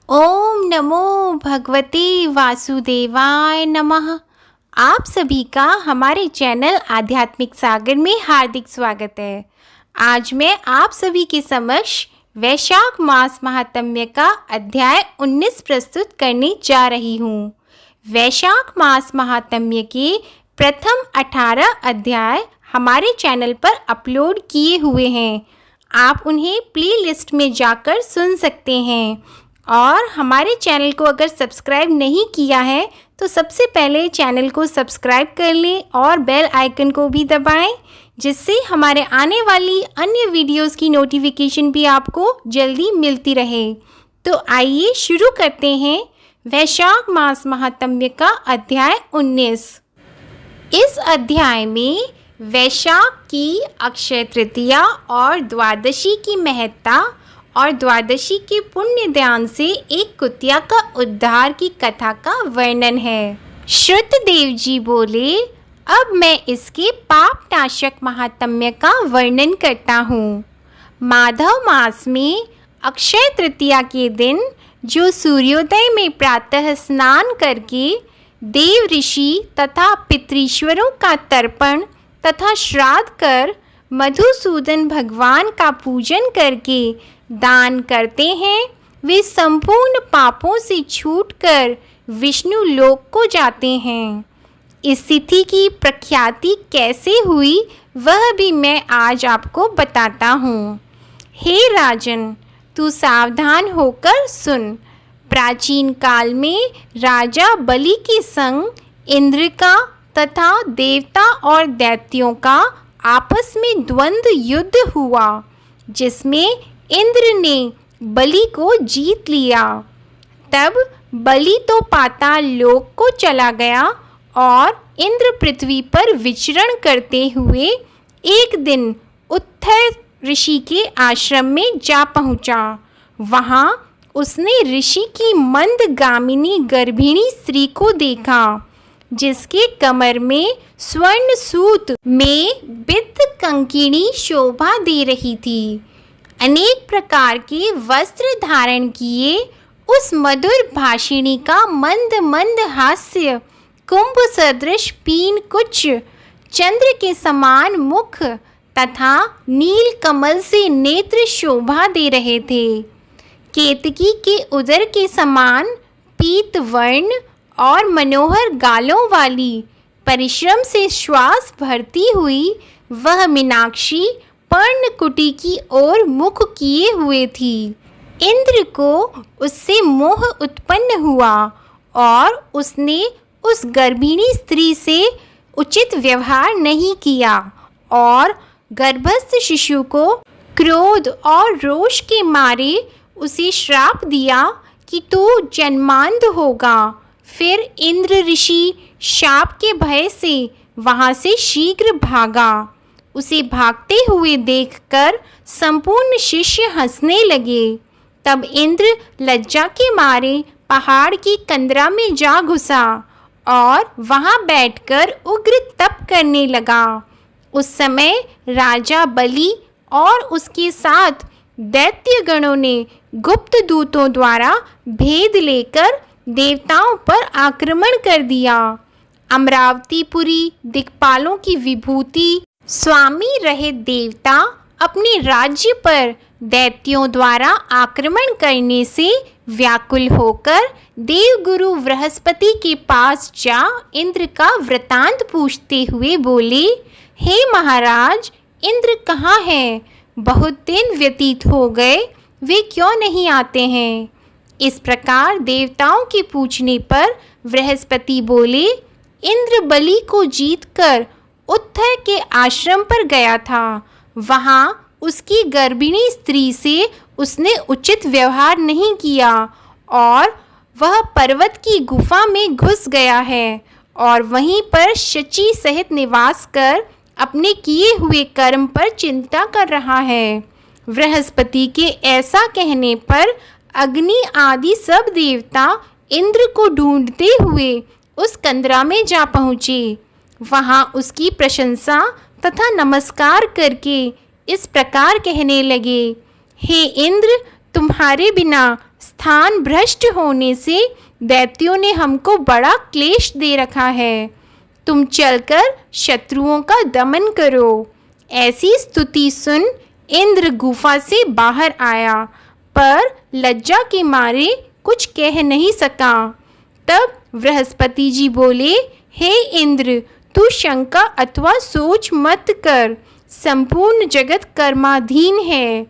ओम नमो भगवते वासुदेवाय नमः। आप सभी का हमारे चैनल आध्यात्मिक सागर में हार्दिक स्वागत है। आज मैं आप सभी के समक्ष वैशाख मास महात्म्य का अध्याय 19 प्रस्तुत करने जा रही हूँ। वैशाख मास महात्म्य के प्रथम 18 अध्याय हमारे चैनल पर अपलोड किए हुए हैं। आप उन्हें प्लेलिस्ट में जाकर सुन सकते हैं। और हमारे चैनल को अगर सब्सक्राइब नहीं किया है तो सबसे पहले चैनल को सब्सक्राइब कर लें और बेल आइकन को भी दबाएं, जिससे हमारे आने वाली अन्य वीडियोस की नोटिफिकेशन भी आपको जल्दी मिलती रहे। तो आइए शुरू करते हैं वैशाख मास महात्म्य का अध्याय 19। इस अध्याय में वैशाख की अक्षय तृतीया और द्वादशी की महत्ता और द्वादशी के पुण्य दान से एक कुतिया का उद्धार की कथा का वर्णन है। श्रुतदेव जी बोले, अब मैं इसके पापनाशक महात्म्य का वर्णन करता हूँ। माधव मास में अक्षय तृतीया के दिन जो सूर्योदय में प्रातः स्नान करके देव ऋषि तथा पितृश्वरों का तर्पण तथा श्राद्ध कर मधुसूदन भगवान का पूजन करके दान करते हैं, वे संपूर्ण पापों से छूटकर विष्णु लोक को जाते हैं। इस तिथि की प्रख्याति कैसे हुई वह भी मैं आज आपको बताता हूँ। हे राजन, तू सावधान होकर सुन। प्राचीन काल में राजा बलि के संग इंद्र का तथा देवता और दैत्यों का आपस में द्वंद्व युद्ध हुआ, जिसमें इंद्र ने बलि को जीत लिया। तब बलि तो पाताल लोक को चला गया और इंद्र पृथ्वी पर विचरण करते हुए एक दिन उत्तर ऋषि के आश्रम में जा पहुंचा। वहां उसने ऋषि की मंदगामिनी गर्भिणी स्त्री को देखा, जिसके कमर में स्वर्ण सूत में बिद्ध कंकिणी शोभा दे रही थी। अनेक प्रकार के वस्त्र धारण किए उस मधुर भाषिणी का मंद मंद हास्य, कुंभ सदृश पीन कुछ, चंद्र के समान मुख तथा नील कमल से नेत्र शोभा दे रहे थे। केतकी के उदर के समान पीत वर्ण और मनोहर गालों वाली, परिश्रम से श्वास भरती हुई वह मीनाक्षी पर्णकुटी की ओर मुख किए हुए थी। इंद्र को उससे मोह उत्पन्न हुआ और उसने उस गर्भिणी स्त्री से उचित व्यवहार नहीं किया और गर्भस्थ शिशु को क्रोध और रोष के मारे उसे श्राप दिया कि तू जन्मांध होगा। फिर इंद्र ऋषि शाप के भय से वहाँ से शीघ्र भागा। उसे भागते हुए देखकर संपूर्ण शिष्य हंसने लगे। तब इंद्र लज्जा के मारे पहाड़ की कंदरा में जा घुसा और वहां बैठकर उग्र तप करने लगा। उस समय राजा बलि और उसके साथ दैत्य गणों ने गुप्त दूतों द्वारा भेद लेकर देवताओं पर आक्रमण कर दिया। अमरावतीपुरी दिक्पालों की विभूति स्वामी रहे देवता अपने राज्य पर दैत्यों द्वारा आक्रमण करने से व्याकुल होकर देवगुरु बृहस्पति के पास जा इंद्र का वृतांत पूछते हुए बोले, हे महाराज, इंद्र कहाँ हैं? बहुत दिन व्यतीत हो गए, वे क्यों नहीं आते हैं? इस प्रकार देवताओं के पूछने पर बृहस्पति बोले, इंद्र बलि को जीतकर उत्तर के आश्रम पर गया था। वहाँ उसकी गर्भिणी स्त्री से उसने उचित व्यवहार नहीं किया और वह पर्वत की गुफा में घुस गया है और वहीं पर शची सहित निवास कर अपने किए हुए कर्म पर चिंता कर रहा है। बृहस्पति के ऐसा कहने पर अग्नि आदि सब देवता इंद्र को ढूंढते हुए उस कंदरा में जा पहुँचे। वहाँ उसकी प्रशंसा तथा नमस्कार करके इस प्रकार कहने लगे, हे इंद्र, तुम्हारे बिना स्थान भ्रष्ट होने से दैत्यों ने हमको बड़ा क्लेश दे रखा है। तुम चलकर शत्रुओं का दमन करो। ऐसी स्तुति सुन इंद्र गुफा से बाहर आया, पर लज्जा के मारे कुछ कह नहीं सका। तब बृहस्पति जी बोले, हे इंद्र, तू शंका अथवा सोच मत कर। संपूर्ण जगत कर्माधीन है।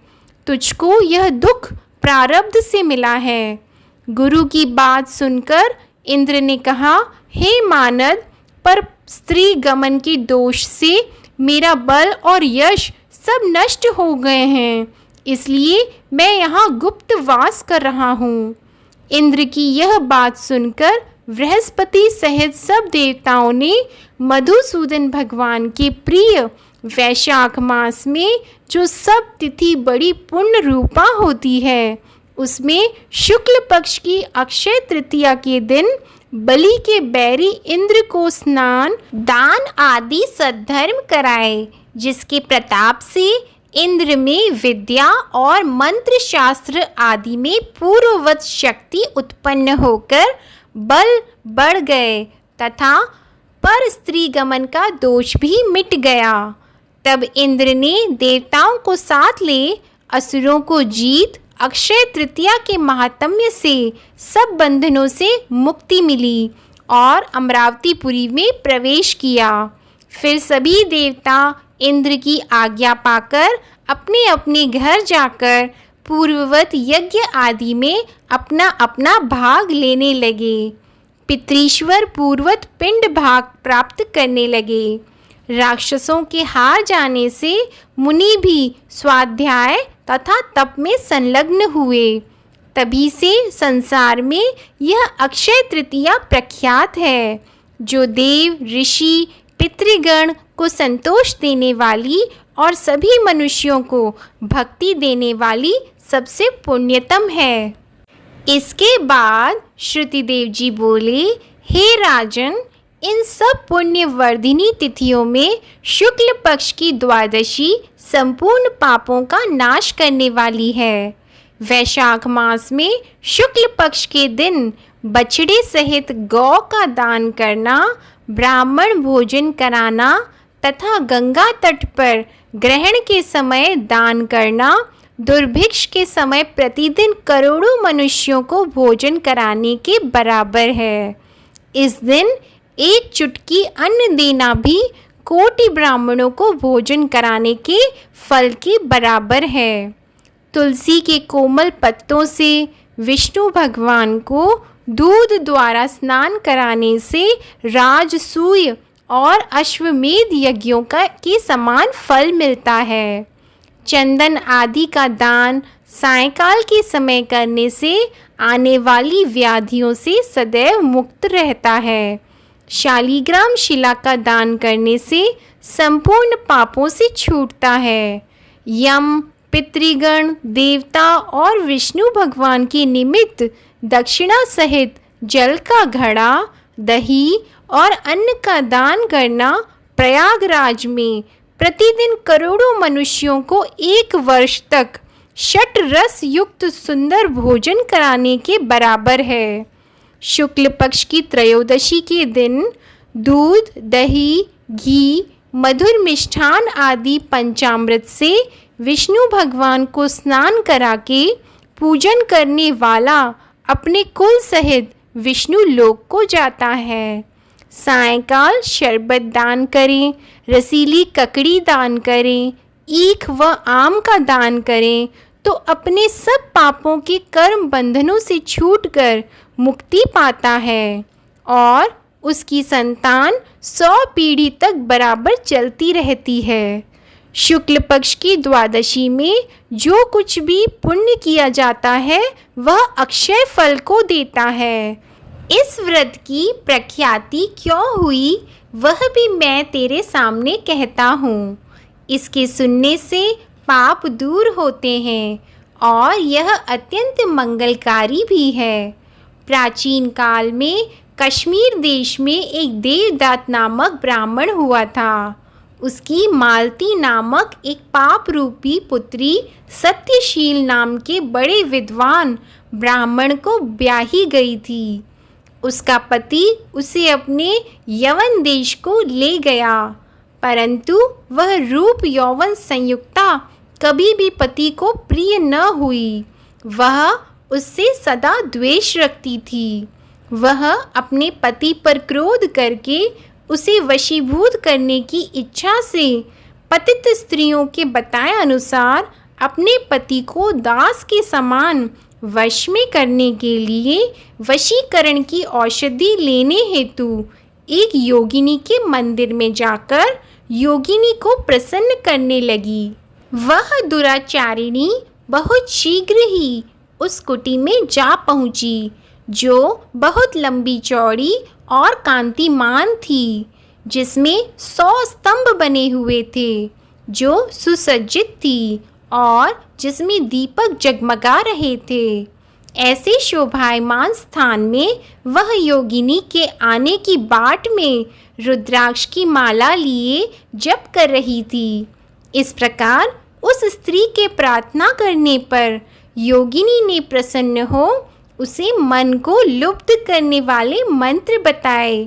तुझको यह दुख प्रारब्ध से मिला है। गुरु की बात सुनकर इंद्र ने कहा, हे मानद, पर स्त्री गमन के दोष से मेरा बल और यश सब नष्ट हो गए हैं, इसलिए मैं यहाँ गुप्त वास कर रहा हूँ। इंद्र की यह बात सुनकर बृहस्पति सहित सब देवताओं ने मधुसूदन भगवान के प्रिय वैशाख मास में, जो सब तिथि बड़ी पुण्य रूपा होती है, उसमें शुक्ल पक्ष की अक्षय तृतीया के दिन बलि के बैरी इंद्र को स्नान, दान आदि सद्धर्म कराए, जिसके प्रताप से इंद्र में विद्या और मंत्र शास्त्र आदि में पूर्ववत शक्ति उत्पन्न होकर बल बढ़ गए तथा पर स्त्री गमन का दोष भी मिट गया। तब इंद्र ने देवताओं को साथ ले असुरों को जीत अक्षय तृतीया के महात्म्य से सब बंधनों से मुक्ति मिली और अमरावतीपुरी में प्रवेश किया। फिर सभी देवता इंद्र की आज्ञा पाकर अपने अपने घर जाकर पूर्ववत यज्ञ आदि में अपना अपना भाग लेने लगे। पितृश्वर पूर्वत पिंड भाग प्राप्त करने लगे। राक्षसों के हार जाने से मुनि भी स्वाध्याय तथा तप में संलग्न हुए। तभी से संसार में यह अक्षय तृतीया प्रख्यात है, जो देव ऋषि पितृगण को संतोष देने वाली और सभी मनुष्यों को भक्ति देने वाली सबसे पुण्यतम है। इसके बाद श्रुतिदेव जी बोले, हे राजन, इन सब पुण्य वर्धिनी तिथियों में शुक्ल पक्ष की द्वादशी संपूर्ण पापों का नाश करने वाली है। वैशाख मास में शुक्ल पक्ष के दिन बछड़े सहित गौ का दान करना, ब्राह्मण भोजन कराना तथा गंगा तट पर ग्रहण के समय दान करना, दुर्भिक्ष के समय प्रतिदिन करोड़ों मनुष्यों को भोजन कराने के बराबर है। इस दिन एक चुटकी अन्न देना भी कोटि ब्राह्मणों को भोजन कराने के फल के बराबर है। तुलसी के कोमल पत्तों से विष्णु भगवान को दूध द्वारा स्नान कराने से राजसूय और अश्वमेध यज्ञों के समान फल मिलता है। चंदन आदि का दान सायंकाल के समय करने से आने वाली व्याधियों से सदैव मुक्त रहता है। शालिग्राम शिला का दान करने से संपूर्ण पापों से छूटता है। यम, पितृगण, देवता और विष्णु भगवान के निमित्त दक्षिणा सहित जल का घड़ा, दही और अन्न का दान करना प्रयागराज में प्रतिदिन करोड़ों मनुष्यों को 1 वर्ष तक षट रस युक्त सुंदर भोजन कराने के बराबर है। शुक्ल पक्ष की त्रयोदशी के दिन दूध, दही, घी, मधुर मिष्ठान आदि पंचामृत से विष्णु भगवान को स्नान करा के पूजन करने वाला अपने कुल सहित विष्णु लोक को जाता है। सायंकाल शरबत दान करें, रसीली ककड़ी दान करें, ईख व आम का दान करें तो अपने सब पापों के कर्म बंधनों से छूटकर मुक्ति पाता है और उसकी संतान 100 पीढ़ी तक बराबर चलती रहती है। शुक्ल पक्ष की द्वादशी में जो कुछ भी पुण्य किया जाता है वह अक्षय फल को देता है। इस व्रत की प्रख्याति क्यों हुई वह भी मैं तेरे सामने कहता हूँ। इसके सुनने से पाप दूर होते हैं और यह अत्यंत मंगलकारी भी है। प्राचीन काल में कश्मीर देश में एक देवदात नामक ब्राह्मण हुआ था। उसकी मालती नामक एक पाप रूपी पुत्री सत्यशील नाम के बड़े विद्वान ब्राह्मण को ब्याही गई थी। उसका पति उसे अपने यवन देश को ले गया, परंतु वह रूप यौवन संयुक्ता कभी भी पति को प्रिय न हुई। वह उससे सदा द्वेष रखती थी। वह अपने पति पर क्रोध करके उसे वशीभूत करने की इच्छा से पतित स्त्रियों के बताए अनुसार अपने पति को दास के समान वश में करने के लिए वशीकरण की औषधि लेने हेतु एक योगिनी के मंदिर में जाकर योगिनी को प्रसन्न करने लगी। वह दुराचारिणी बहुत शीघ्र ही उस कुटी में जा पहुंची, जो बहुत लंबी चौड़ी और कांतिमान थी, जिसमें 100 स्तंभ बने हुए थे, जो सुसज्जित थी और जिसमें दीपक जगमगा रहे थे। ऐसे शोभायमान स्थान में वह योगिनी के आने की बाट में रुद्राक्ष की माला लिए जप कर रही थी। इस प्रकार उस स्त्री के प्रार्थना करने पर योगिनी ने प्रसन्न हो उसे मन को लुब्ध करने वाले मंत्र बताए।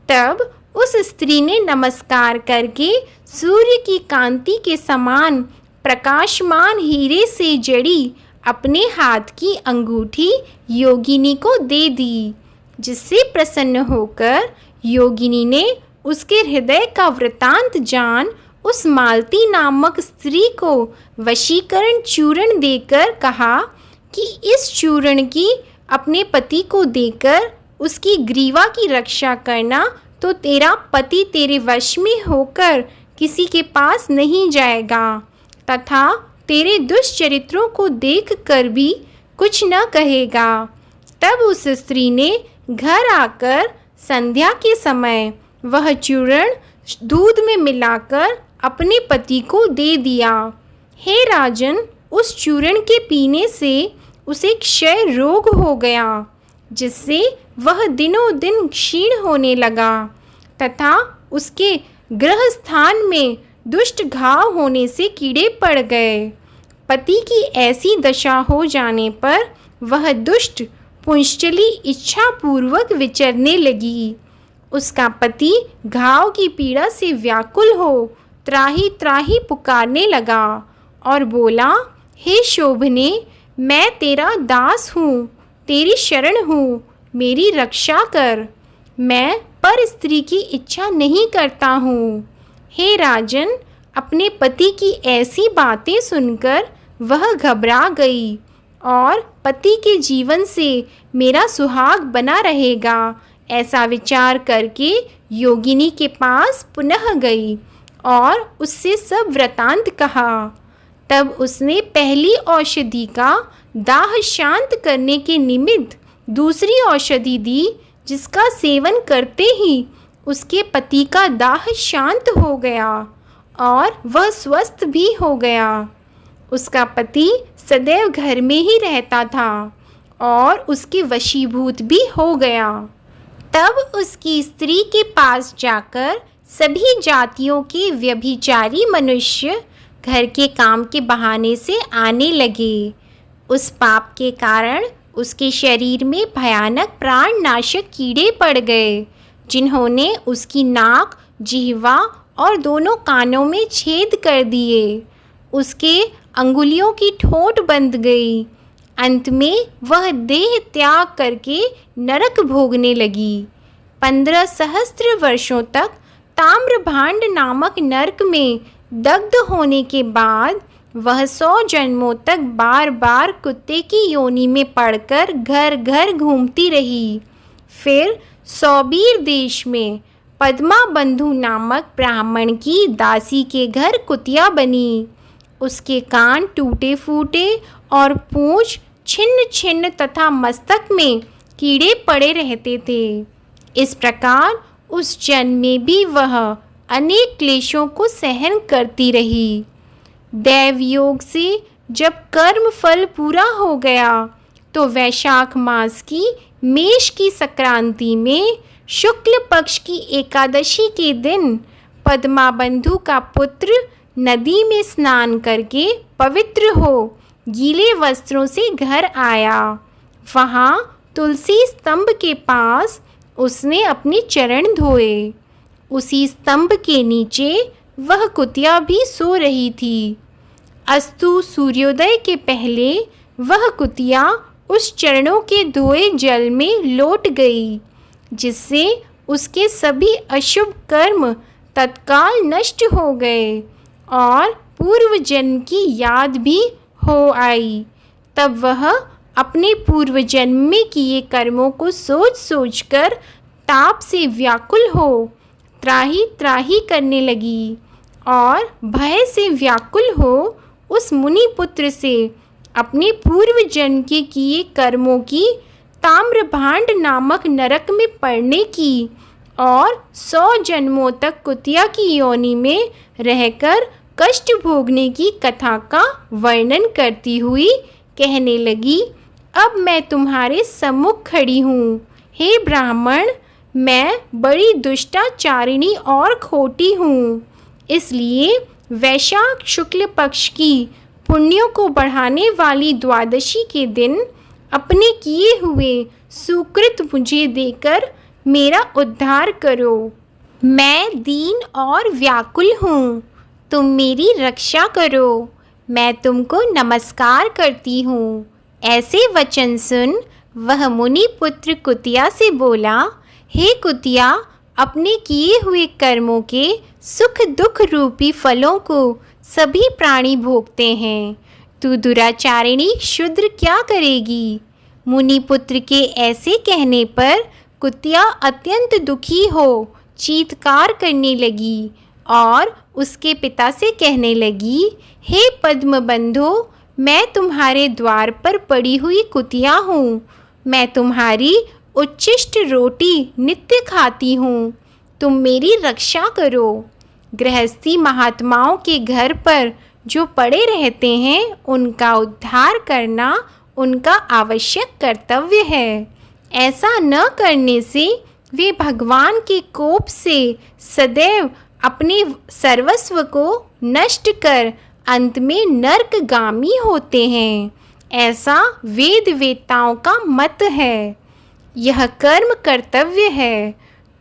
तब उस स्त्री ने नमस्कार करके सूर्य की कांति के समान प्रकाशमान हीरे से जड़ी अपने हाथ की अंगूठी योगिनी को दे दी, जिससे प्रसन्न होकर योगिनी ने उसके हृदय का वृतांत जान उस मालती नामक स्त्री को वशीकरण चूर्ण देकर कहा कि इस चूर्ण की अपने पति को देकर उसकी ग्रीवा की रक्षा करना, तो तेरा पति तेरे वश में होकर किसी के पास नहीं जाएगा तथा तेरे दुष्चरित्रों को देख कर भी कुछ न कहेगा। तब उस स्त्री ने घर आकर संध्या के समय वह चूर्ण दूध में मिलाकर अपने पति को दे दिया। हे राजन, उस चूर्ण के पीने से उसे क्षय रोग हो गया, जिससे वह दिनों दिन क्षीण होने लगा तथा उसके गृह स्थान में दुष्ट घाव होने से कीड़े पड़ गए। पति की ऐसी दशा हो जाने पर वह दुष्ट पुंश्चली इच्छा पूर्वक विचरने लगी। उसका पति घाव की पीड़ा से व्याकुल हो त्राही त्राही पुकारने लगा और बोला, हे शोभने, मैं तेरा दास हूँ, तेरी शरण हूँ, मेरी रक्षा कर। मैं पर स्त्री की इच्छा नहीं करता हूँ। हे राजन, अपने पति की ऐसी बातें सुनकर वह घबरा गई और पति के जीवन से मेरा सुहाग बना रहेगा, ऐसा विचार करके योगिनी के पास पुनः गई और उससे सब वृतांत कहा। तब उसने पहली औषधि का दाह शांत करने के निमित्त दूसरी औषधि दी, जिसका सेवन करते ही उसके पति का दाह शांत हो गया और वह स्वस्थ भी हो गया। उसका पति सदैव घर में ही रहता था और उसके वशीभूत भी हो गया। तब उसकी स्त्री के पास जाकर सभी जातियों के व्यभिचारी मनुष्य घर के काम के बहाने से आने लगे। उस पाप के कारण उसके शरीर में भयानक प्राणनाशक कीड़े पड़ गए, जिन्होंने उसकी नाक, जिह्वा और दोनों कानों में छेद कर दिए। उसके अंगुलियों की ठोंठ बंध गई। अंत में वह देह त्याग करके नरक भोगने लगी। 15 सहस्त्र वर्षों तक ताम्रभांड नामक नरक में दग्ध होने के बाद वह 100 जन्मों तक बार बार कुत्ते की योनि में पड़कर घर घर घूमती रही। फिर सौबीर देश में पद्मा बंधु नामक ब्राह्मण की दासी के घर कुतिया बनी। उसके कान टूटे फूटे और पूंछ छिन्न छिन्न तथा मस्तक में कीड़े पड़े रहते थे। इस प्रकार उस जन्म में भी वह अनेक क्लेशों को सहन करती रही। दैव योग से जब कर्म फल पूरा हो गया तो वैशाख मास की मेष की संक्रांति में शुक्ल पक्ष की एकादशी के दिन पद्माबंधु का पुत्र नदी में स्नान करके पवित्र हो गीले वस्त्रों से घर आया। वहाँ तुलसी स्तंभ के पास उसने अपने चरण धोए। उसी स्तंभ के नीचे वह कुतिया भी सो रही थी। अस्तु सूर्योदय के पहले वह कुतिया उस चरणों के धोए जल में लौट गई, जिससे उसके सभी अशुभ कर्म तत्काल नष्ट हो गए और पूर्व जन्म की याद भी हो आई। तब वह अपने पूर्व जन्म में किए कर्मों को सोच सोचकर ताप से व्याकुल हो त्राही त्राही करने लगी और भय से व्याकुल हो उस मुनि पुत्र से अपने पूर्व जन्म के किए कर्मों की ताम्रभांड नामक नरक में पड़ने की और 100 जन्मों तक कुतिया की योनि में रहकर कष्ट भोगने की कथा का वर्णन करती हुई कहने लगी, अब मैं तुम्हारे सम्मुख खड़ी हूँ। हे ब्राह्मण, मैं बड़ी दुष्टाचारिणी और खोटी हूँ। इसलिए वैशाख शुक्ल पक्ष की पुण्यों को बढ़ाने वाली द्वादशी के दिन अपने किए हुए सुकृत मुझे देकर मेरा उद्धार करो। मैं दीन और व्याकुल हूँ, तुम मेरी रक्षा करो। मैं तुमको नमस्कार करती हूँ। ऐसे वचन सुन वह मुनि पुत्र कुतिया से बोला, हे कुतिया, अपने किए हुए कर्मों के सुख दुख रूपी फलों को सभी प्राणी भोगते हैं। तू दुराचारिणी शूद्र क्या करेगी? मुनि पुत्र के ऐसे कहने पर कुतिया अत्यंत दुखी हो चीत्कार करने लगी और उसके पिता से कहने लगी, हे पद्मबंधो, मैं तुम्हारे द्वार पर पड़ी हुई कुतिया हूँ। मैं तुम्हारी उच्छिष्ट रोटी नित्य खाती हूँ। तुम मेरी रक्षा करो। गृहस्थी महात्माओं के घर पर जो पड़े रहते हैं उनका उद्धार करना उनका आवश्यक कर्तव्य है। ऐसा न करने से वे भगवान के कोप से सदैव अपने सर्वस्व को नष्ट कर अंत में नरकगामी होते हैं। ऐसा वेद वेत्ताओं का मत है। यह कर्म कर्तव्य है।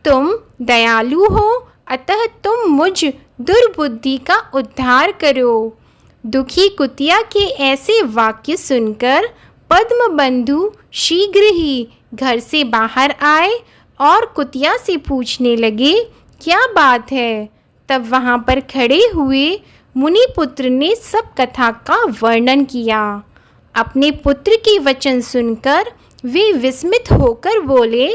तुम दयालु हो, अतः तुम मुझ दुर्बुद्धि का उद्धार करो। दुखी कुतिया के ऐसे वाक्य सुनकर पद्मबंधु शीघ्र ही घर से बाहर आए और कुतिया से पूछने लगे, क्या बात है? तब वहाँ पर खड़े हुए मुनि पुत्र ने सब कथा का वर्णन किया। अपने पुत्र के वचन सुनकर वे विस्मित होकर बोले,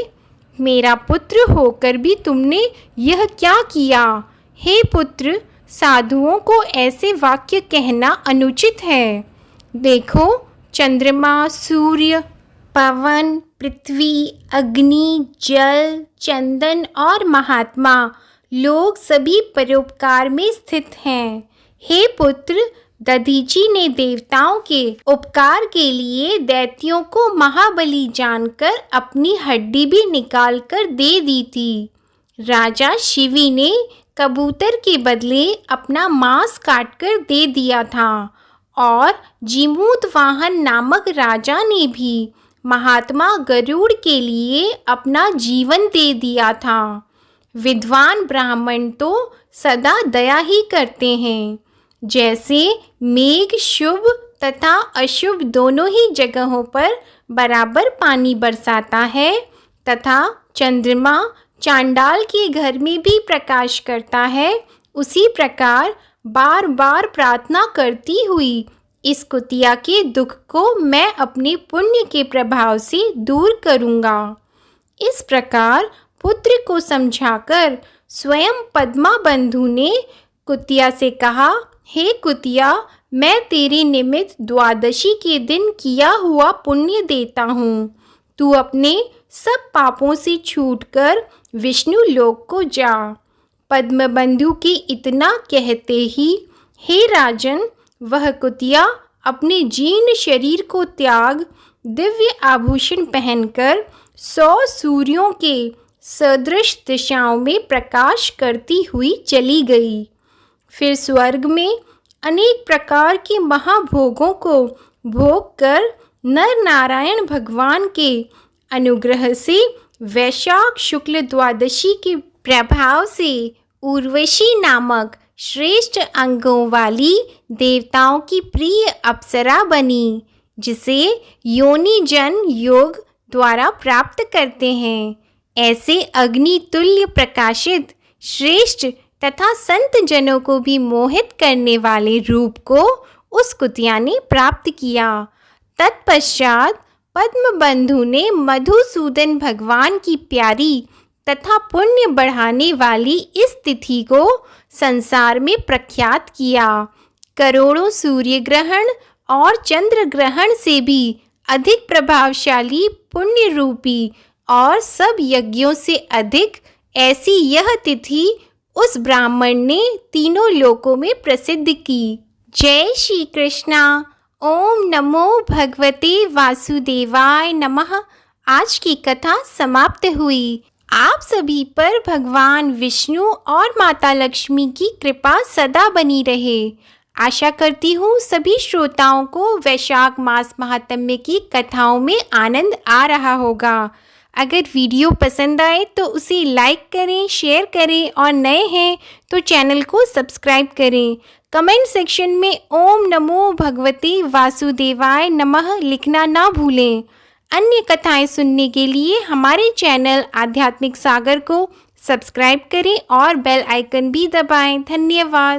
मेरा पुत्र होकर भी तुमने यह क्या किया? हे पुत्र, साधुओं को ऐसे वाक्य कहना अनुचित है। देखो, चंद्रमा, सूर्य, पवन, पृथ्वी, अग्नि, जल, चंदन और महात्मा लोग सभी परोपकार में स्थित हैं। हे पुत्र, दधीची ने देवताओं के उपकार के लिए दैत्यों को महाबली जानकर अपनी हड्डी भी निकाल कर दे दी थी। राजा शिवी ने कबूतर के बदले अपना मांस काटकर दे दिया था और जीमूत वाहन नामक राजा ने भी महात्मा गरुड़ के लिए अपना जीवन दे दिया था। विद्वान ब्राह्मण तो सदा दया ही करते हैं। जैसे मेघ शुभ तथा अशुभ दोनों ही जगहों पर बराबर पानी बरसाता है तथा चंद्रमा चांडाल के घर में भी प्रकाश करता है, उसी प्रकार बार बार प्रार्थना करती हुई इस कुतिया के दुख को मैं अपने पुण्य के प्रभाव से दूर करूँगा। इस प्रकार पुत्र को समझाकर स्वयं पद्माबंधु ने कुतिया से कहा, हे कुतिया, मैं तेरे निमित्त द्वादशी के दिन किया हुआ पुण्य देता हूँ। तू अपने सब पापों से छूटकर विष्णु लोक को जा। पद्मबंधु के इतना कहते ही हे राजन, वह कुतिया अपने जीर्ण शरीर को त्याग दिव्य आभूषण पहनकर 100 सूर्यों के सदृश दिशाओं में प्रकाश करती हुई चली गई। फिर स्वर्ग में अनेक प्रकार के महाभोगों को भोग कर नर नारायण भगवान के अनुग्रह से वैशाख शुक्ल द्वादशी के प्रभाव से उर्वशी नामक श्रेष्ठ अंगों वाली देवताओं की प्रिय अप्सरा बनी, जिसे योनि जन योग द्वारा प्राप्त करते हैं। ऐसे अग्नि तुल्य प्रकाशित श्रेष्ठ तथा संत जनों को भी मोहित करने वाले रूप को उस कुतिया ने प्राप्त किया। तत्पश्चात पद्मबंधु ने मधुसूदन भगवान की प्यारी तथा पुण्य बढ़ाने वाली इस तिथि को संसार में प्रख्यात किया। करोड़ों सूर्य ग्रहण और चंद्र ग्रहण से भी अधिक प्रभावशाली पुण्य रूपी और सब यज्ञों से अधिक ऐसी यह तिथि उस ब्राह्मण ने तीनों लोकों में प्रसिद्ध की। जय श्री कृष्णा। ओम नमो भगवते वासुदेवाय नमः। आज की कथा समाप्त हुई। आप सभी पर भगवान विष्णु और माता लक्ष्मी की कृपा सदा बनी रहे। आशा करती हूँ सभी श्रोताओं को वैशाख मास महात्म्य की कथाओं में आनंद आ रहा होगा। अगर वीडियो पसंद आए तो उसे लाइक करें, शेयर करें और नए हैं तो चैनल को सब्सक्राइब करें। कमेंट सेक्शन में ओम नमो भगवते वासुदेवाय नमः लिखना ना भूलें। अन्य कथाएं सुनने के लिए हमारे चैनल आध्यात्मिक सागर को सब्सक्राइब करें और बेल आइकन भी दबाएं। धन्यवाद।